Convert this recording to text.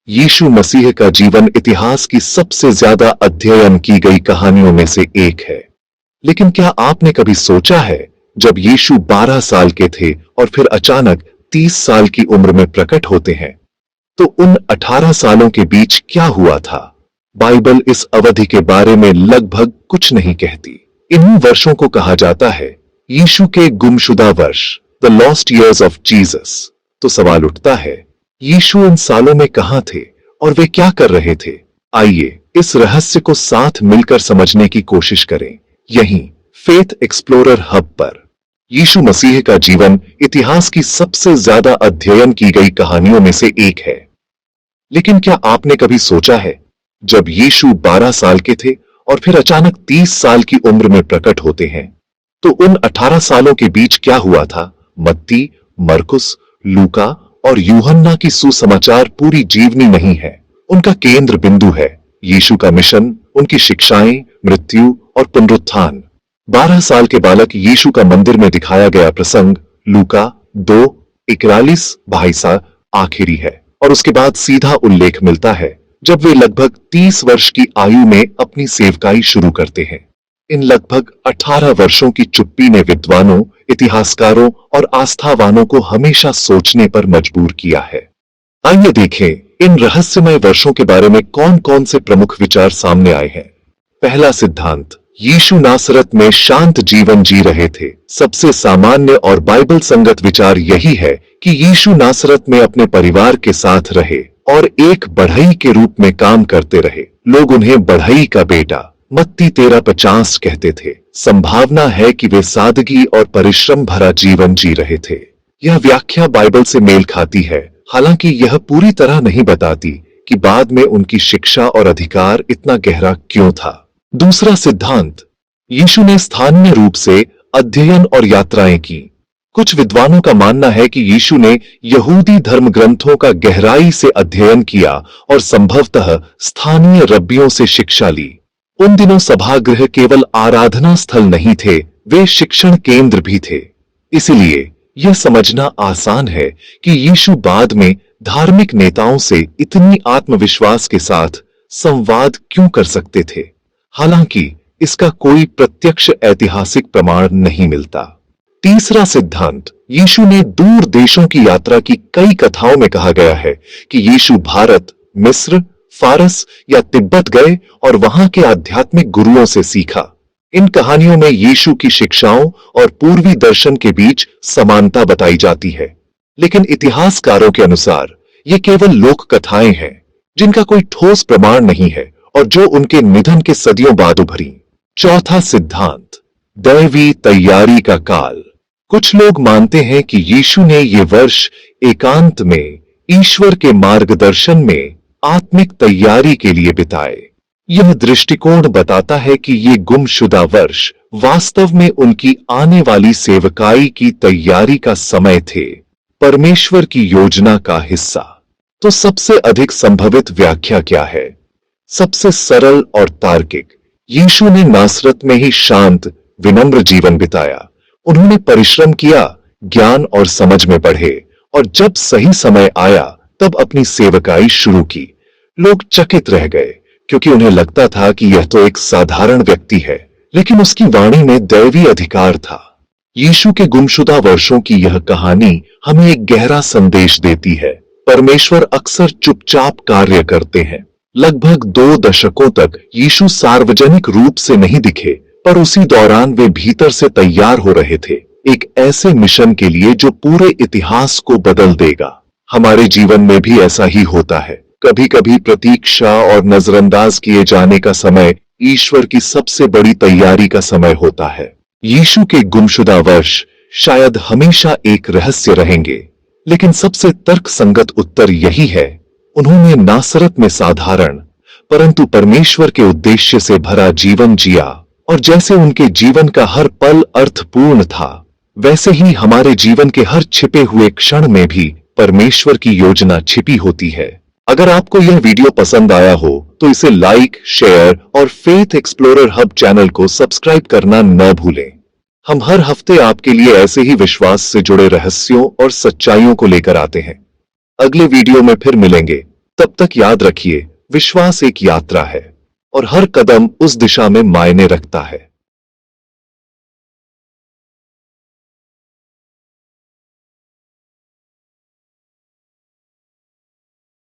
यीशु मसीह का जीवन इतिहास की सबसे ज्यादा अध्ययन की गई कहानियों में से एक है। लेकिन क्या आपने कभी सोचा है, जब यीशु 12 साल के थे और फिर अचानक 30 साल की उम्र में प्रकट होते हैं, तो उन 18 सालों के बीच क्या हुआ था? बाइबल इस अवधि के बारे में लगभग कुछ नहीं कहती। इन्हीं वर्षों को कहा जाता है यीशु के गुमशुदा वर्ष, the lost years of Jesus. तो सवाल उठता है, यीशु इन सालों में कहां थे और वे क्या कर रहे थे? आइए इस रहस्य को साथ मिलकर समझने की कोशिश करें, यहीं फेथ एक्सप्लोरर हब पर। यीशु मसीह का जीवन इतिहास की सबसे ज्यादा अध्ययन की गई कहानियों में से एक है। लेकिन क्या आपने कभी सोचा है, जब यीशु 12 साल के थे और फिर अचानक 30 साल की उम्र में प्रकट होते हैं, तो उन 18 सालों के बीच क्या हुआ था? मत्ती, मरकुस, लूका और यूहन्ना की सुसमाचार पूरी जीवनी नहीं है, उनका केंद्र बिंदु है यीशु का मिशन, उनकी शिक्षाएं, मृत्यु और पुनरुत्थान। 12 साल के बालक यीशु का मंदिर में दिखाया गया प्रसंग लूका 2:41-22 आखिरी है, और उसके बाद सीधा उल्लेख मिलता है जब वे लगभग 30 वर्ष की आयु में अपनी सेवकाई शुरू करते हैं। इन लगभग 18 वर्षों की चुप्पी ने विद्वानों, इतिहासकारों और आस्थावानों को हमेशा सोचने पर मजबूर किया है। आइए देखें इन रहस्यमय वर्षों के बारे में कौन कौन से प्रमुख विचार सामने आए हैं। पहला सिद्धांत, यीशु नासरत में शांत जीवन जी रहे थे। सबसे सामान्य और बाइबल संगत विचार यही है कि यीशु नासरत में अपने परिवार के साथ रहे और एक बढ़ई के रूप में काम करते रहे। लोग उन्हें बढ़ई का बेटा मत्ती 13:50 कहते थे। संभावना है कि वे सादगी और परिश्रम भरा जीवन जी रहे थे। यह व्याख्या बाइबल से मेल खाती है, हालांकि यह पूरी तरह नहीं बताती कि बाद में उनकी शिक्षा और अधिकार इतना गहरा क्यों था। दूसरा सिद्धांत, यीशु ने स्थानीय रूप से अध्ययन और यात्राएं की। कुछ विद्वानों का मानना है कि यीशु ने यहूदी धर्म ग्रंथों का गहराई से अध्ययन किया और संभवतः स्थानीय रब्बियों से शिक्षा ली। उन दिनों सभागृह केवल आराधना स्थल नहीं थे, वे शिक्षण केंद्र भी थे। इसलिए यह समझना आसान है कि यीशु बाद में धार्मिक नेताओं से इतनी आत्मविश्वास के साथ संवाद क्यों कर सकते थे। हालांकि इसका कोई प्रत्यक्ष ऐतिहासिक प्रमाण नहीं मिलता। तीसरा सिद्धांत, यीशु ने दूर देशों की यात्रा की। कई कथाओं में कहा गया है कि यीशु भारत, मिस्र, फारस या तिब्बत गए और वहां के आध्यात्मिक गुरुओं से सीखा। इन कहानियों में यीशु की शिक्षाओं और पूर्वी दर्शन के बीच समानता बताई जाती है, लेकिन इतिहासकारों के अनुसार ये केवल लोक कथाएं हैं जिनका कोई ठोस प्रमाण नहीं है और जो उनके निधन के सदियों बाद उभरी। चौथा सिद्धांत, दैवी तैयारी का काल। कुछ लोग मानते हैं कि यीशु ने ये वर्ष एकांत में ईश्वर के मार्गदर्शन में आत्मिक तैयारी के लिए बिताए। यह दृष्टिकोण बताता है कि ये गुमशुदा वर्ष वास्तव में उनकी आने वाली सेवकाई की तैयारी का समय थे, परमेश्वर की योजना का हिस्सा। तो सबसे अधिक संभावित व्याख्या क्या है? सबसे सरल और तार्किक, यीशु ने नासरत में ही शांत, विनम्र जीवन बिताया। उन्होंने परिश्रम किया, ज्ञान और समझ में बढ़े, और जब सही समय आया तब अपनी सेवकाई शुरू की। लोग चकित रह गए क्योंकि उन्हें लगता था कि यह तो एक साधारण व्यक्ति है, लेकिन उसकी वाणी में दैवी अधिकार था। यीशु के गुमशुदा वर्षों की यह कहानी हमें एक गहरा संदेश देती है। परमेश्वर अक्सर चुपचाप कार्य करते हैं। लगभग 2 दशकों तक यीशु सार्वजनिक रूप से नहीं दिखे, पर उसी दौरान वे भीतर से तैयार हो रहे थे, एक ऐसे मिशन के लिए जो पूरे इतिहास को बदल देगा। हमारे जीवन में भी ऐसा ही होता है। कभी कभी प्रतीक्षा और नजरअंदाज किए जाने का समय ईश्वर की सबसे बड़ी तैयारी का समय होता है। यीशु के गुमशुदा वर्ष शायद हमेशा एक रहस्य रहेंगे, लेकिन सबसे तर्कसंगत उत्तर यही है, उन्होंने नासरत में साधारण परंतु परमेश्वर के उद्देश्य से भरा जीवन जिया, और जैसे उनके जीवन का हर पल अर्थपूर्ण था, वैसे ही हमारे जीवन के हर छिपे हुए क्षण में भी परमेश्वर की योजना छिपी होती है। अगर आपको यह वीडियो पसंद आया हो तो इसे लाइक, शेयर और फेथ एक्सप्लोरर हब चैनल को सब्सक्राइब करना न भूलें। हम हर हफ्ते आपके लिए ऐसे ही विश्वास से जुड़े रहस्यों और सच्चाइयों को लेकर आते हैं। अगले वीडियो में फिर मिलेंगे। तब तक याद रखिए, विश्वास एक यात्रा है और हर कदम उस दिशा में मायने रखता है।